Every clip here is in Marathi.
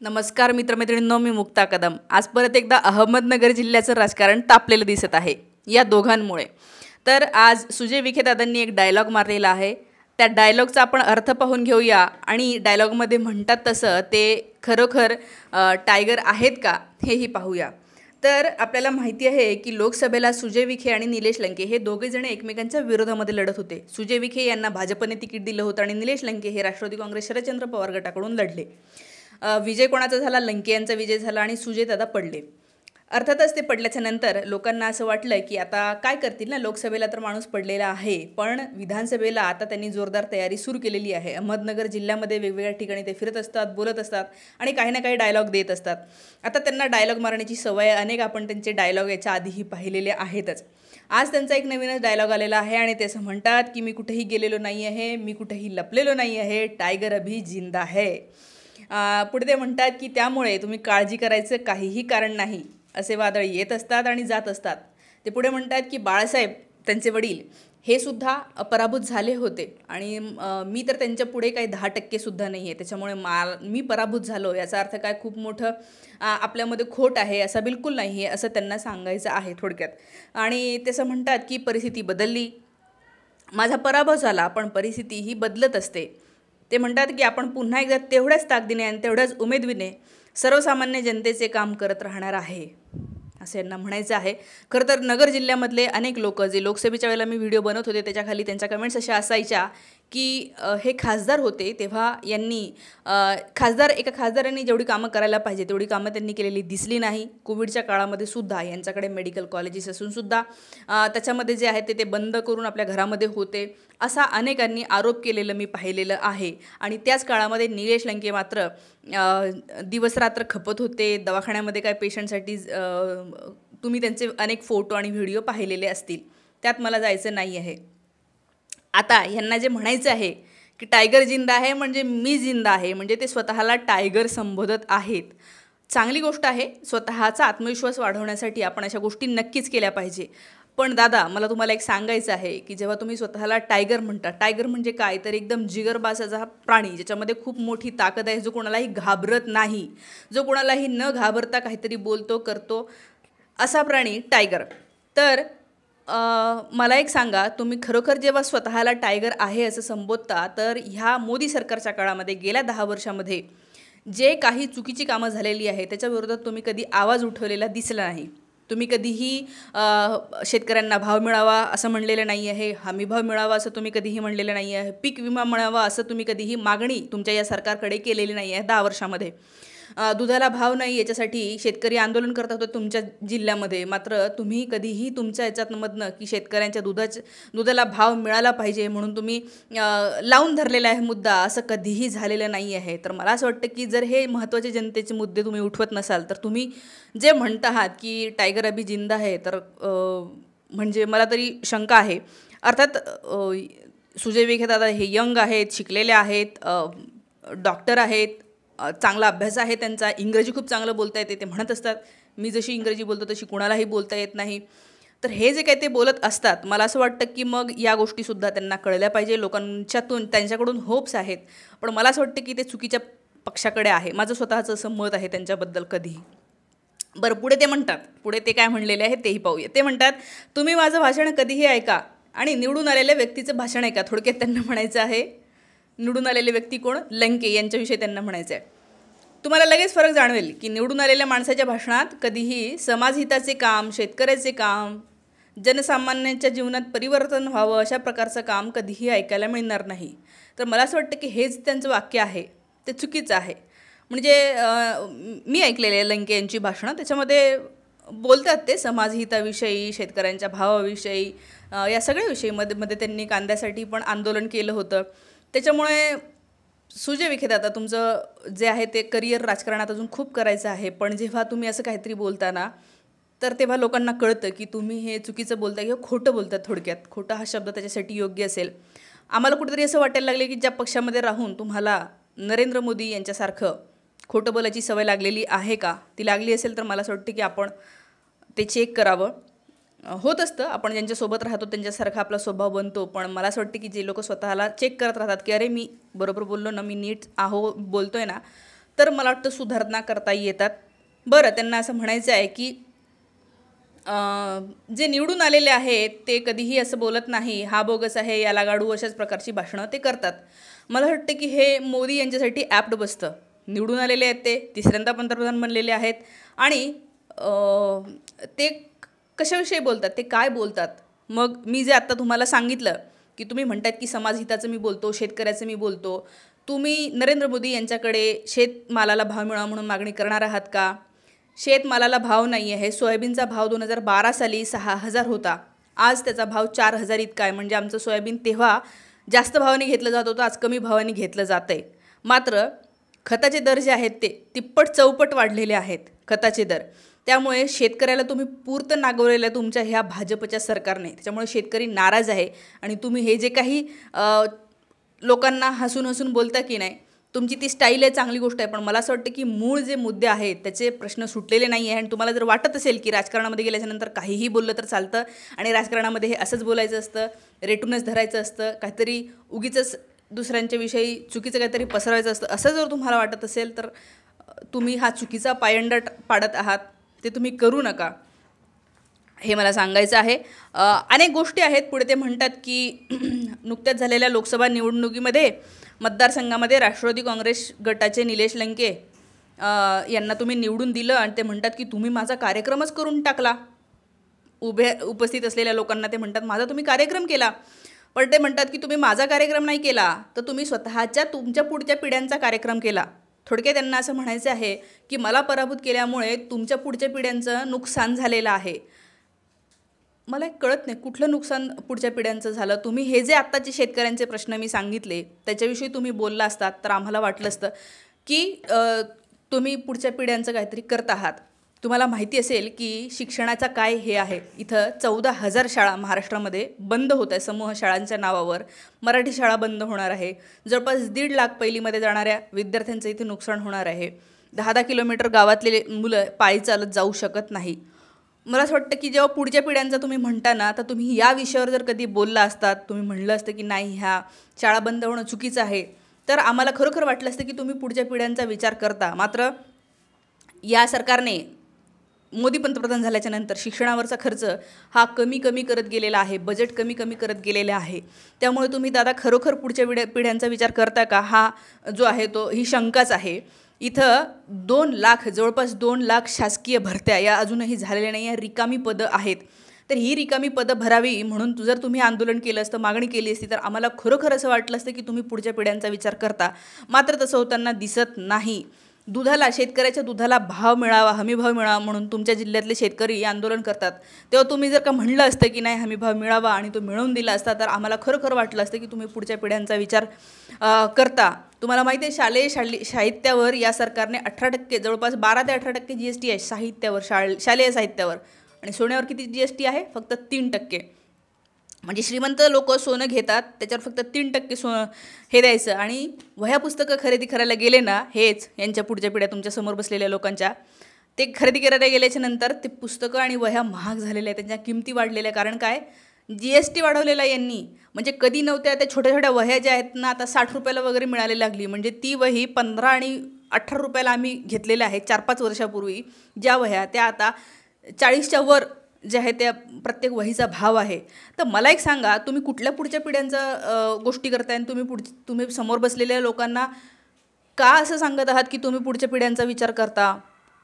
नमस्कार मित्रमैत्रिणींनो, मी मुक्ता कदम। आज परत एकदा अहमदनगर जिल्ह्याचं राजकारण तापलेलं दिसत आहे या दोघांमुळे। तर आज सुजय विखे दादांनी एक डायलॉग मारलेला आहे। त्या डायलॉगचा आपण अर्थ पाहून घेऊया आणि डायलॉगमध्ये म्हणतात तसं ते खरोखर टायगर आहेत का हेही पाहूया। तर आपल्याला माहिती आहे की लोकसभेला सुजय विखे आणि निलेश लंके हे दोघे जण एकमेकांच्या विरोधामध्ये लढत होते। सुजय विखे यांना भाजपने तिकीट दिलं होतं आणि निलेश लंके हे राष्ट्रवादी काँग्रेस शरदचंद्र पवार गटाकडून लढले। विजय कोणाचा झाला? लंके यांचा विजय झाला आणि सुजय दादा पडले। अर्थातच ते पडल्याच्या नंतर लोकांना असं वाटलं की आता काय करतील ना, लोकसभेला तर माणूस पडलेला आहे, पण विधानसभेला आता त्यांनी जोरदार तयारी सुरू केलेली आहे। अहमदनगर जिल्ह्यामध्ये वेगवेगळ्या ठिकाणी ते फिरत असतात, बोलत असतात आणि काही ना काही डायलॉग देत असतात। आता त्यांना डायलॉग मारण्याची सवय अनेक आपण त्यांचे डायलॉग याच्या आधीही पाहिलेले आहेतच। आज त्यांचा एक नवीनच डायलॉग आलेला आहे आणि ते असं म्हणतात की मी कुठेही गेलेलो नाही आहे, मी कुठेही लपलेलो नाही आहे, टायगर अभी जिंदा है। पुढे ते म्हणतात की त्यामुळे तुम्ही काळजी करायचं काहीही कारण नाही, असे वादळ येत असतात आणि जात असतात। ते पुढे म्हणतात की बाळासाहेब त्यांचे वडील हे सुद्धा पराभूत झाले होते आणि मी तर त्यांच्या पुढे काही 10% सुद्धा नाही आहे, त्याच्यामुळे मी पराभूत झालो याचा अर्थ काय खूप मोठं आपल्यामध्ये खोट आहे असं बिलकुल नाही आहे, असं त्यांना सांगायचं आहे थोडक्यात। आणि तसं म्हणतात की परिस्थिती बदलली, माझा पराभव झाला पण परिस्थिती ही बदलत असते। ते म्हणतात की आपण पुन्हा एकदा तेवढ्याच ताकदीने आणि तेवढ्याच उमेदीने सर्वसामान्य जनतेचे काम करत राहणार आहे, असं यांना म्हणायचं आहे। खरं तर नगर जिल्ह्यामधले अनेक लोक जे लोकसभेच्या वेळेला मी व्हिडिओ बनवत होते त्याच्याखाली त्यांच्या कमेंट्स अशा असायच्या की हे खासदार होते तेव्हा यांनी एका खासदारांनी जेवढी कामं करायला पाहिजे तेवढी कामं त्यांनी केलेली दिसली नाही। कोविडच्या काळामध्ये सुद्धा यांच्याकडे मेडिकल कॉलेजेस असूनसुद्धा त्याच्यामध्ये जे आहे ते बंद करून आपल्या घरामध्ये होते, असा अनेकांनी आरोप केलेलं मी पाहिलेलं आहे। आणि त्याच काळामध्ये निलेश लंके मात्र दिवसरात्र खपत होते दवाखान्यामध्ये, काय पेशंटसाठी तुम्ही त्यांचे अनेक फोटो आणि व्हिडिओ पाहिलेले असतील, त्यात मला जायचं नाही आहे। आता ह्यांना जे म्हणायचं आहे की टायगर जिंदा आहे म्हणजे मी जिंदा आहे, म्हणजे ते स्वतःला टायगर संबोधत आहेत। चांगली गोष्ट आहे, स्वतःचा आत्मविश्वास वाढवण्यासाठी आपण अशा गोष्टी नक्कीच केल्या पाहिजे। पण दादा, मला तुम्हाला एक सांगायचं आहे की जेव्हा तुम्ही स्वतःला टायगर म्हणता, टायगर म्हणजे काय तर एकदम जिगरबाज असा प्राणी ज्याच्यामध्ये खूप मोठी ताकद आहे, जो कोणालाही घाबरत नाही, जो कोणालाही न घाबरता काहीतरी बोलतो करतो, असा प्राणी टायगर। तर मला एक सांगा, तुम्ही खरोखर जेव्हा स्वतःला टायगर आहे असं संबोधता तर ह्या मोदी सरकारच्या काळामध्ये गेल्या 10 वर्षामध्ये जे काही चुकीची कामं झालेली आहे त्याच्या विरोधात तुम्ही कधी आवाज उठवलेला दिसला नाही। तुम्ही कधीही शेतकऱ्यांना भाव मिळावा असं म्हणलेलं नाही आहे, हमी भाव मिळावा असं तुम्ही कधीही म्हणलेलं नाही आहे, पीक विमा मिळावा असं तुम्ही कधीही मागणी तुमच्या या सरकारकडे केलेली नाही आहे 10 वर्षामध्ये। दुधाला भाव नाही याच्यासाठी शेतकरी आंदोलन करत होते तुमच्या जिल्ह्यामध्ये, मात्र तुम्ही कधीही तुमच्या याच्यातमधनं की शेतकऱ्यांच्या दुधाला भाव मिळाला पाहिजे म्हणून तुम्ही लावून धरलेला आहे मुद्दा, असं कधीही झालेलं नाही आहे। तर मला असं वाटतं की जर हे महत्त्वाचे जनतेचे मुद्दे तुम्ही उठवत नसाल तर तुम्ही जे म्हणत आहात की टायगर अभी जिंदा आहे, तर म्हणजे मला तरी शंका आहे। अर्थात सुजय विखे दादा हे यंग आहेत, शिकलेले आहेत, डॉक्टर आहेत, चांगला अभ्यास आहे त्यांचा, इंग्रजी खूप चांगलं बोलता येते। ते म्हणत असतात मी जशी इंग्रजी बोलतो तशी कुणालाही बोलता येत नाही। तर हे जे काही ते बोलत असतात, मला असं वाटतं की मग या गोष्टीसुद्धा त्यांना कळल्या पाहिजे। त्यांच्याकडून होप्स आहेत, पण मला असं वाटतं की ते चुकीच्या पक्षाकडे आहे। माझं स्वतःचं असं मत आहे त्यांच्याबद्दल कधीही। बरं, पुढे ते म्हणतात, पुढे ते काय म्हणलेले आहे तेही पाहूया। ते म्हणतात तुम्ही माझं भाषण कधीही ऐका आणि निवडून आलेल्या व्यक्तीचं भाषण ऐका। थोडक्यात त्यांना म्हणायचं आहे, निवडून आलेले व्यक्ती कोण? लंके यांच्याविषयी त्यांना म्हणायचं आहे। तुम्हाला लगेच फरक जाणवेल की निवडून आलेल्या माणसाच्या भाषणात कधीही समाजहिताचे काम, शेतकऱ्याचे काम, जनसामान्यांच्या जीवनात परिवर्तन व्हावं अशा प्रकारचं काम कधीही ऐकायला मिळणार नाही। तर मला असं वाटतं की हेच त्यांचं वाक्य आहे ते चुकीचं आहे। म्हणजे मी ऐकलेले लंके यांची भाषणं, त्याच्यामध्ये बोलतात ते समाजहिताविषयी, शेतकऱ्यांच्या भावाविषयी, या सगळ्या विषयी मध्ये त्यांनी कांद्यासाठी पण आंदोलन केलं होतं। त्याच्यामुळे सुजय विखे दादा, तुमचं जे आहे ते करिअर राजकारणात अजून खूप करायचं आहे, पण जेव्हा तुम्ही असं काहीतरी बोलता ना तर तेव्हा लोकांना कळतं की तुम्ही हे चुकीचं बोलता किंवा खोटं बोलतात। थोडक्यात खोटं हा शब्द त्याच्यासाठी योग्य असेल। आम्हाला कुठेतरी असं वाटायला लागले की ज्या पक्षामध्ये राहून तुम्हाला नरेंद्र मोदी यांच्यासारखं खोटं बोलायची सवय लागलेली आहे का? ती लागली असेल तर मला असं वाटतं की आपण ते चेक करावं। होत असतं, आपण ज्यांच्यासोबत राहतो त्यांच्यासारखा आपला स्वभाव बनतो, पण मला असं वाटतं की जे लोक स्वतःला चेक करत राहतात की अरे मी बरोबर बोललो ना, मी नीट बोलतोय ना, तर मला वाटतं सुधारणा करता येतात. बरं, त्यांना असं म्हणायचं आहे की जे निवडून आलेले आहेत ते कधीही असं बोलत नाही, हा बोगस आहे, याला गाडू, अशाच प्रकारची भाषणं ते करतात. मला वाटतं की हे मोदी यांच्यासाठी ॲप्ट बसतं. निवडून आलेले आहेत, ते तिसऱ्यांदा पंतप्रधान बनलेले आहेत आणि ते कशाविषयी बोलतात, ते काय बोलतात. मग मी जे आत्ता तुम्हाला सांगितलं की तुम्ही म्हणतात की समाजहिताचं मी बोलतो, शेतकऱ्याचं मी बोलतो, तुम्ही नरेंद्र मोदी यांच्याकडे शेतमालाला भाव मिळावा म्हणून मागणी करणार आहात का? शेतमालाला भाव नाही आहे. सोयाबीनचा भाव 2012 साली 6,000 होता, आज त्याचा भाव 4,000 इतका आहे. म्हणजे आमचं सोयाबीन तेव्हा जास्त भावाने घेतलं जात होतं, आज कमी भावाने घेतलं जात आहे. मात्र खताचे दर जे आहेत ते तिप्पट चौपट वाढलेले आहेत, खताचे दर. त्यामुळे शेतकऱ्याला तुम्ही पूर्त नागवलेलं आहे तुमच्या ह्या भाजपच्या सरकारने. त्याच्यामुळे शेतकरी नाराज आहे आणि तुम्ही हे जे काही लोकांना हसून हसून बोलता की नाही, तुमची ती स्टाईल आहे, चांगली गोष्ट आहे. पण मला असं वाटतं की मूळ जे मुद्दे आहेत त्याचे प्रश्न सुटलेले नाही आहे. आणि तुम्हाला जर वाटत असेल की राजकारणामध्ये गेल्याच्यानंतर काहीही बोललं तर चालतं आणि राजकारणामध्ये हे असंच बोलायचं असतं, रेटूनच धरायचं असतं, काहीतरी उगीचंच दुसऱ्यांच्या विषयी चुकीचं काहीतरी पसरवायचं असतं, असं जर तुम्हाला वाटत असेल तर तुम्ही हा चुकीचा पायंडा पाडत आहात. ते तुम्ही करू नका, हे मला सांगायचं आहे. अनेक गोष्टी आहेत. पुढे ते म्हणतात की नुकत्याच झालेल्या लोकसभा निवडणुकीमध्ये मतदारसंघामध्ये राष्ट्रवादी काँग्रेस गटाचे निलेश लंके यांना तुम्ही निवडून दिलं आणि ते म्हणतात की तुम्ही माझा कार्यक्रमच करून टाकला. उपस्थित असलेल्या लोकांना ते म्हणतात माझा तुम्ही कार्यक्रम केला. पण ते म्हणतात की तुम्ही माझा कार्यक्रम नाही केला, तर तुम्ही स्वतःच्या तुमच्या पुढच्या पिढ्यांचा कार्यक्रम केला. थोडक्यात त्यांना असं म्हणायचं आहे की मला पराभूत केल्यामुळे तुमच्या पुढच्या पिढ्यांचं नुकसान झालेलं आहे. मला एक कळत नाही कुठलं नुकसान पुढच्या पिढ्यांचं झालं. तुम्ही हे जे आत्ताचे शेतकऱ्यांचे प्रश्न मी सांगितले त्याच्याविषयी तुम्ही बोलला असतात तर आम्हाला वाटलं असतं की तुम्ही पुढच्या पिढ्यांचं काहीतरी करत आहात. तुम्हाला माहिती असेल की शिक्षणाचा काय हे आहे. इथं 14,000 शाळा महाराष्ट्रामध्ये बंद होत आहे समूह शाळांच्या नावावर. मराठी शाळा बंद होणार आहे. जवळपास 1.5 लाख पहिलीमध्ये जाणाऱ्या विद्यार्थ्यांचं इथे नुकसान होणार आहे. 10-10 किलोमीटर गावातले मुलं पायी चालत जाऊ शकत नाही. मला असं वाटतं की जेव्हा पुढच्या पिढ्यांचा तुम्ही म्हणता ना, तर तुम्ही या विषयावर जर कधी बोलला असतात, तुम्ही म्हणलं असतं की नाही ह्या शाळा बंद होणं चुकीचं आहे, तर आम्हाला खरोखर वाटलं असतं की तुम्ही पुढच्या पिढ्यांचा विचार करता. मात्र या सरकारने मोदी पंतप्रधान झाल्याच्या नंतर शिक्षणावरचा खर्च हा कमी करत गेलेला आहे, बजेट कमी करत गेलेलं आहे. त्यामुळे तुम्ही दादा खरोखर पुढच्या पिढ्यांचा विचार करता का, हा जो आहे तो ही शंकाच आहे. इथं 2 लाख जवळपास 2 लाख शासकीय भरत्या या अजूनही झालेल्या नाही आहे, रिकामी पदं आहेत. तर ही रिकामी पदं भरावी म्हणून जर तुम्ही आंदोलन केलं असतं, मागणी केली असती, तर आम्हाला खरोखर असं वाटलं असतं की तुम्ही पुढच्या पिढ्यांचा विचार करता. मात्र तसं होताना दिसत नाही. दुधाला, शेतकऱ्याच्या दुधाला भाव मिळावा, हमीभाव मिळावा म्हणून तुमच्या जिल्ह्यातले शेतकरी आंदोलन करतात. तेव्हा तुम्ही जर का म्हणलं असतं की नाही हमीभाव मिळावा आणि तो मिळवून दिला असता, तर आम्हाला खरोखर वाटलं असतं की तुम्ही पुढच्या पिढ्यांचा विचार करता. तुम्हाला माहिती आहे शालेय साहित्यावर या सरकारने 18% जवळपास 12 ते 18% GST आहे साहित्यावर, शालेय साहित्यावर. आणि सोन्यावर किती GST आहे? फक्त 3%. म्हणजे श्रीमंत लोक सोनं घेतात त्याच्यावर फक्त 3% हे द्यायचं. आणि वह्या पुस्तकं खरेदी करायला गेले ना, हेच यांच्या पुढच्या पिढ्या तुमच्यासमोर बसलेल्या लोकांच्या, ते खरेदी करायला गेल्याच्या नंतर ते पुस्तकं आणि वह्या महाग झालेल्या आहेत, त्यांच्या किमती वाढलेल्या. कारण काय? GST वाढवलेला यांनी. म्हणजे कधी नव्हत्या त्या छोट्या छोट्या वह्या ज्या आहेत ना, आता 60 रुपयाला वगैरे मिळायला लागली. म्हणजे ती वही 15 आणि 18 रुपयाला आम्ही घेतलेल्या आहेत 4-5 वर्षापूर्वी. ज्या वह्या त्या आता 40च्या वर जे आहे त्या प्रत्येक वहीचा भाव आहे. तर मला एक सांगा, तुम्ही कुठल्या पुढच्या पिढ्यांचा गोष्टी करताय आणि तुम्ही समोर बसलेल्या लोकांना का असं सांगत आहात की तुम्ही पुढच्या पिढ्यांचा विचार करता?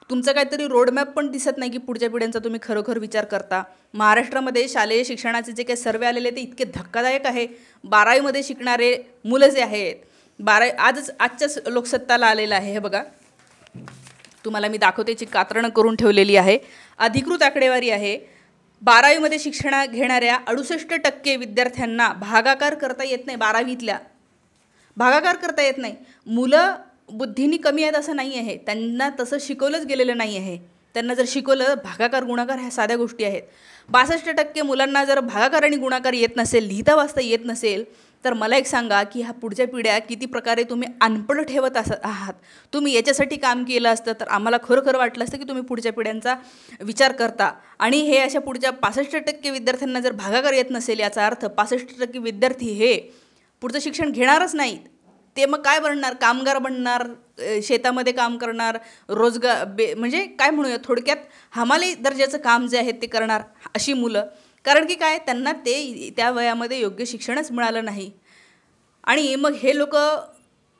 तुमचं काहीतरी रोडमॅप पण दिसत नाही की पुढच्या पिढ्यांचा तुम्ही खरोखर विचार करता. महाराष्ट्रामध्ये शालेय शिक्षणाचे जे काही सर्वे आलेले ते इतके धक्कादायक आहे. 12वीमध्ये शिकणारे मुलं जे आहेत, आजच्याच लोकसत्ताला आलेलं आहे. हे बघा, तुम्हाला मी दाखवते, याची कात्रणं करून ठेवलेली आहे. अधिकृत आकडेवारी आहे. 12वीमध्ये शिक्षण घेणाऱ्या 68% विद्यार्थ्यांना भागाकार करता येत नाही. 12वीतल्या भागाकार करता येत नाही. मुलं बुद्धीनी कमी आहेत असं नाही आहे, त्यांना तसं शिकवलंच गेलेलं नाही आहे. त्यांना जर शिकवलं, भागाकार गुणाकार ह्या साध्या गोष्टी आहेत. 62% मुलांना जर भागाकार आणि गुणाकार येत नसेल, लिहिता वाचता येत नसेल, तर मला एक सांगा की ह्या पुढच्या पिढ्या किती प्रकारे तुम्ही अनपढ ठेवत आहात. तुम्ही याच्यासाठी काम केलं असतं तर आम्हाला खरोखर वाटलं असतं की तुम्ही पुढच्या पिढ्यांचा विचार करता. आणि हे अशा पुढच्या 65% विद्यार्थ्यांना जर भागाकार येत नसेल, याचा अर्थ 65% विद्यार्थी हे पुढचं शिक्षण घेणारच नाहीत. ते मग काय बनणार, कामगार बनणार, शेतामध्ये काम करणार, रोजगार म्हणजे काय म्हणूया थोडक्यात हमाली दर्जाचं काम जे आहे ते करणार अशी मुलं. कारण की काय, त्यांना ते त्या वयामध्ये योग्य शिक्षणच मिळालं नाही. आणि मग हे लोक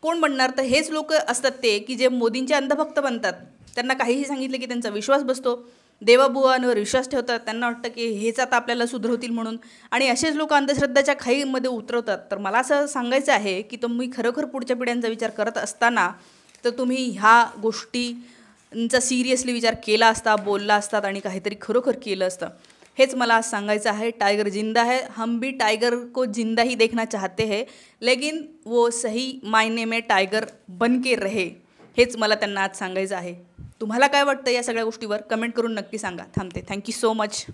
कोण बनणार, तर हेच लोक असतात ते की जे मोदींचे अंधभक्त बनतात. त्यांना काहीही सांगितलं की त्यांचा विश्वास बसतो, देवाबुवांवर विश्वास ठेवतात, त्यांना वाटतं की हेच आता आपल्याला सुधरवतील म्हणून. आणि असेच लोक अंधश्रद्धाच्या खाईमध्ये उतरवतात. तर मला असं सांगायचं आहे की तुम्ही खरोखर पुढच्या पिढ्यांचा विचार करत असताना तर तुम्ही ह्या गोष्टींचा सिरियसली विचार केला असता, बोलला असतात आणि काहीतरी खरोखर केलं असतं. हेच मला आज सांगायचं आहे. टाइगर जिंदा है, हम भी टाइगर को जिंदा ही देखना चाहते हैं, लेकिन वो सही मायने में टाइगर बन के रहे. हेच मला त्यांना आज सांगायचं आहे. तुम्हाला काय वाटतं या सगळ्या गोष्टीवर कमेंट करून नक्की सांगा. थांबते. Thank you so much.